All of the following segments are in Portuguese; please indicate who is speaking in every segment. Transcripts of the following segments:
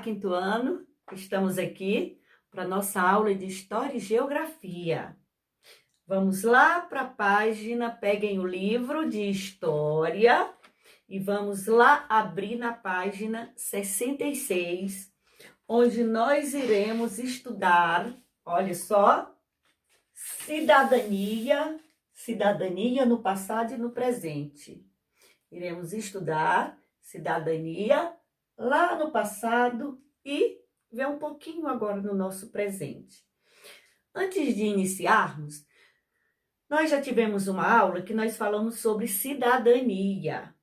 Speaker 1: quinto ano, estamos aqui para nossa aula de História e Geografia. Vamos lá para a página, peguem o livro de História e vamos lá abrir na página 66, onde nós iremos estudar, olha só, cidadania no passado e no presente. Iremos estudar cidadania lá no passado e ver um pouquinho agora no nosso presente. Antes de iniciarmos, nós já tivemos uma aula que nós falamos sobre cidadania.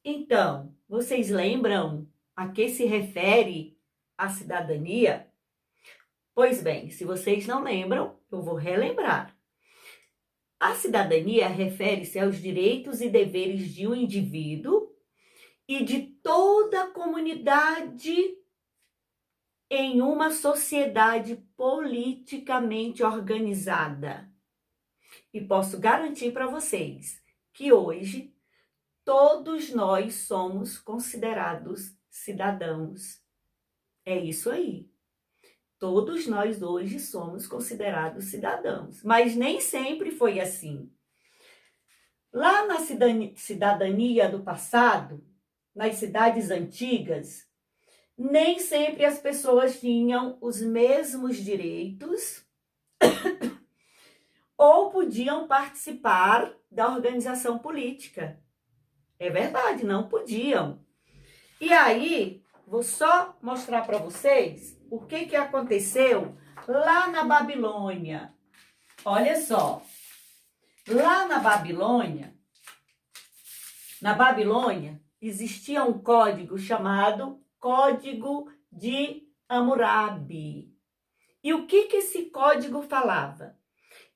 Speaker 1: Então, vocês lembram a que se refere a cidadania? Pois bem, se vocês não lembram, eu vou relembrar. A cidadania refere-se aos direitos e deveres de um indivíduo e de toda a comunidade em uma sociedade politicamente organizada. E posso garantir para vocês que hoje todos nós somos considerados cidadãos. É isso aí. Todos nós hoje somos considerados cidadãos, mas nem sempre foi assim. Lá na cidadania do passado, nas cidades antigas, nem sempre as pessoas tinham os mesmos direitos ou podiam participar da organização política. É verdade, não podiam. E aí, vou só mostrar para vocês o que aconteceu lá na Babilônia. Olha só, lá na Babilônia existia um código chamado Código de Hammurabi. E o que esse código falava?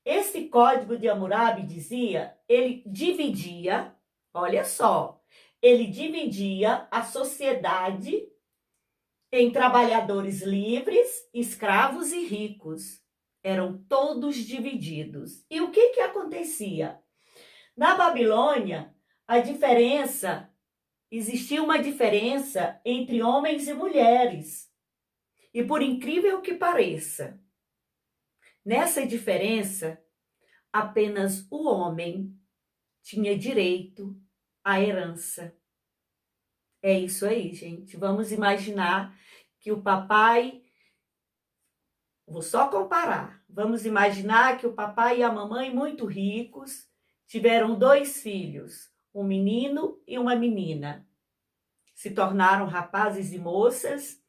Speaker 1: Esse código de Hammurabi dizia, ele dividia, olha só, ele dividia a sociedade em trabalhadores livres, escravos e ricos. Eram todos divididos. E o que acontecia? Na Babilônia, existia uma diferença entre homens e mulheres. E por incrível que pareça, nessa diferença, apenas o homem tinha direito à herança. É isso aí, gente. Vamos imaginar que o papai... Vou só comparar. Vamos imaginar que o papai e a mamãe, muito ricos, tiveram 2 filhos, um menino e uma menina. Se tornaram rapazes e moças.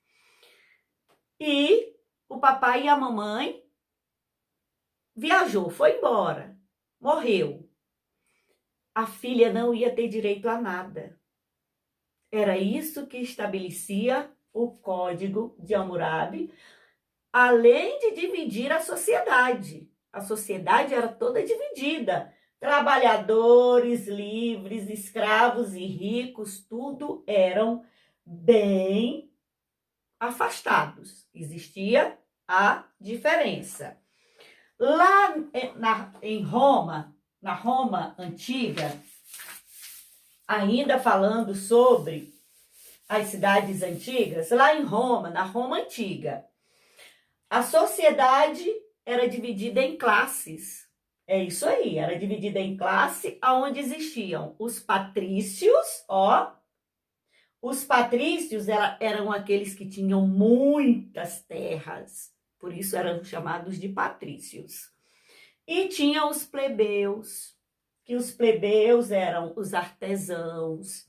Speaker 1: E o papai e a mamãe viajou, foi embora, morreu. A filha não ia ter direito a nada. Era isso que estabelecia o Código de Hammurabi, além de dividir a sociedade. A sociedade era toda dividida. Trabalhadores, livres, escravos e ricos, tudo eram bem afastados. Existia a diferença. Lá em Roma, na Roma antiga, ainda falando sobre as cidades antigas, lá em Roma, na Roma antiga, a sociedade era dividida em classes. É isso aí, era dividida em classe, onde existiam os patrícios, os patrícios eram aqueles que tinham muitas terras, por isso eram chamados de patrícios. E tinha os plebeus, que os plebeus eram os artesãos,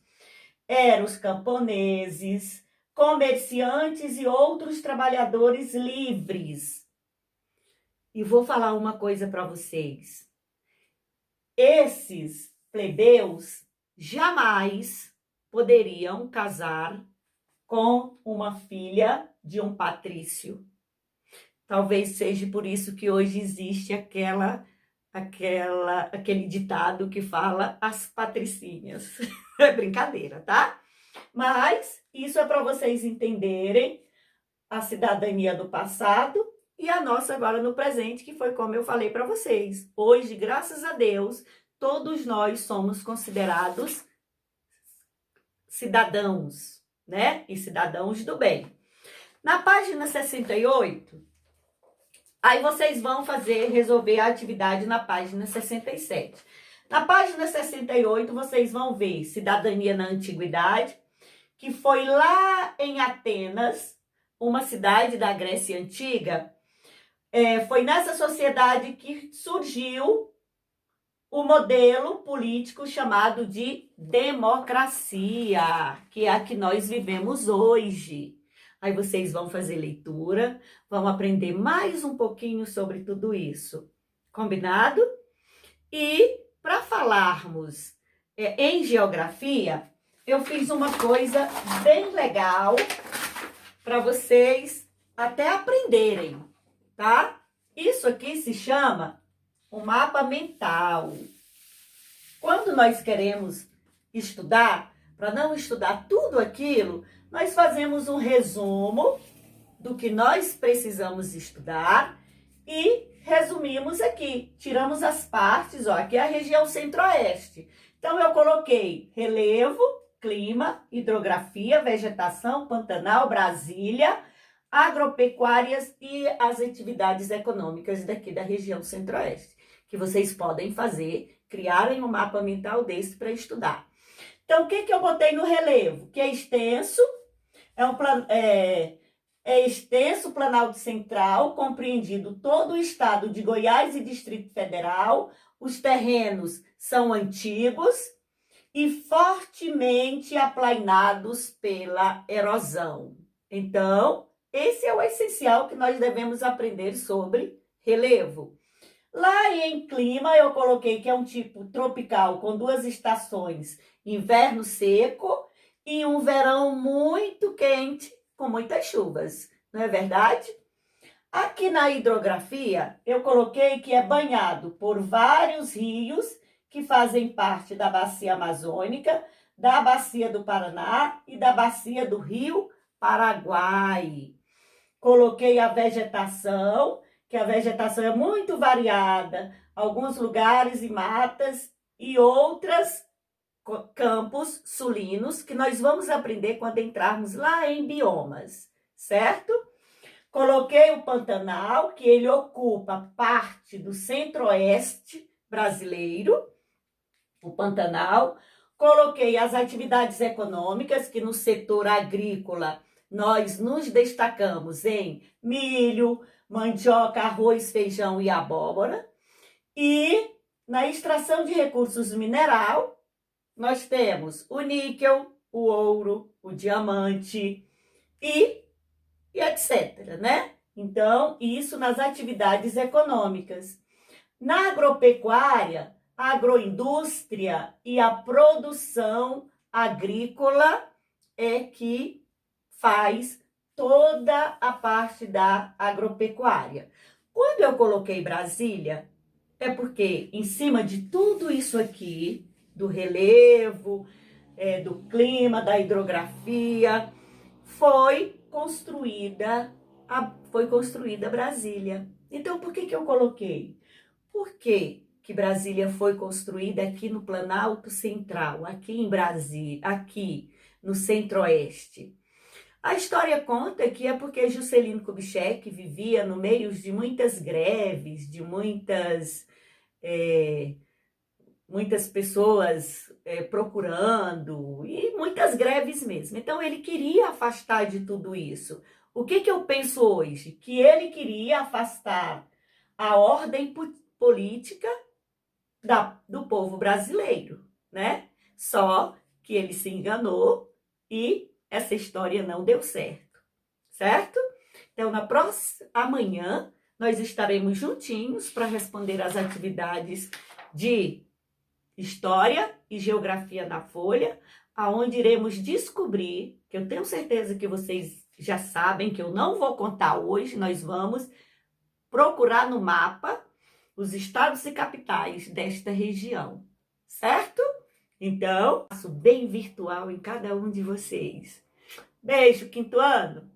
Speaker 1: eram os camponeses, comerciantes e outros trabalhadores livres. E vou falar uma coisa para vocês. Esses plebeus jamais poderiam casar com uma filha de um patrício. Talvez seja por isso que hoje existe aquele ditado que fala as patricinhas. É brincadeira, tá? Mas isso é para vocês entenderem a cidadania do passado e a nossa agora no presente, que foi como eu falei para vocês. Hoje, graças a Deus, todos nós somos considerados cidadãos, né? E cidadãos do bem. Na página 68, aí vocês vão resolver a atividade na página 67. Na página 68, vocês vão ver Cidadania na Antiguidade, que foi lá em Atenas, uma cidade da Grécia Antiga. Foi nessa sociedade que surgiu o modelo político chamado de democracia, que é a que nós vivemos hoje. Aí vocês vão fazer leitura, vão aprender mais um pouquinho sobre tudo isso. Combinado? E para falarmos em geografia, eu fiz uma coisa bem legal para vocês até aprenderem, tá? Isso aqui se chama um mapa mental. Quando nós queremos estudar, para não estudar tudo aquilo, nós fazemos um resumo do que nós precisamos estudar e resumimos aqui. Tiramos as partes, ó, aqui é a região centro-oeste. Então, eu coloquei relevo, clima, hidrografia, vegetação, Pantanal, Brasília, agropecuárias e as atividades econômicas daqui da região centro-oeste, que vocês podem fazer, criarem um mapa mental desse para estudar. Então, o que eu botei no relevo? Que é extenso, é extenso o Planalto Central, compreendido todo o estado de Goiás e Distrito Federal. Os terrenos são antigos e fortemente aplainados pela erosão. Então, esse é o essencial que nós devemos aprender sobre relevo. Lá em clima, eu coloquei que é um tipo tropical com 2 estações, inverno seco e um verão muito quente, com muitas chuvas, não é verdade? Aqui na hidrografia, eu coloquei que é banhado por vários rios que fazem parte da bacia amazônica, da bacia do Paraná e da bacia do Rio Paraguai. Coloquei a vegetação, que a vegetação é muito variada, alguns lugares e matas e outras campos sulinos, que nós vamos aprender quando entrarmos lá em biomas, certo? Coloquei o Pantanal, que ele ocupa parte do centro-oeste brasileiro, o Pantanal. Coloquei as atividades econômicas, que no setor agrícola nós nos destacamos em milho, mandioca, arroz, feijão e abóbora. E na extração de recursos minerais, nós temos o níquel, o ouro, o diamante e etc, né? Então, isso nas atividades econômicas. Na agropecuária, a agroindústria e a produção agrícola é que faz toda a parte da agropecuária. Quando eu coloquei Brasília, é porque em cima de tudo isso aqui, do relevo, do clima, da hidrografia, foi construída Brasília. Então, por que eu coloquei? Por que Brasília foi construída aqui no Planalto Central, aqui em Brasília, aqui no Centro-Oeste? A história conta que é porque Juscelino Kubitschek vivia no meio de muitas greves, de muitas pessoas procurando, e muitas greves mesmo. Então, ele queria afastar de tudo isso. O que eu penso hoje? Que ele queria afastar a ordem política do povo brasileiro, né? Só que ele se enganou e essa história não deu certo, certo? Então, amanhã, nós estaremos juntinhos para responder as atividades de História e Geografia na Folha, aonde iremos descobrir, que eu tenho certeza que vocês já sabem, que eu não vou contar hoje, nós vamos procurar no mapa os estados e capitais desta região, certo? Então, passo bem virtual em cada um de vocês. Beijo, quinto ano!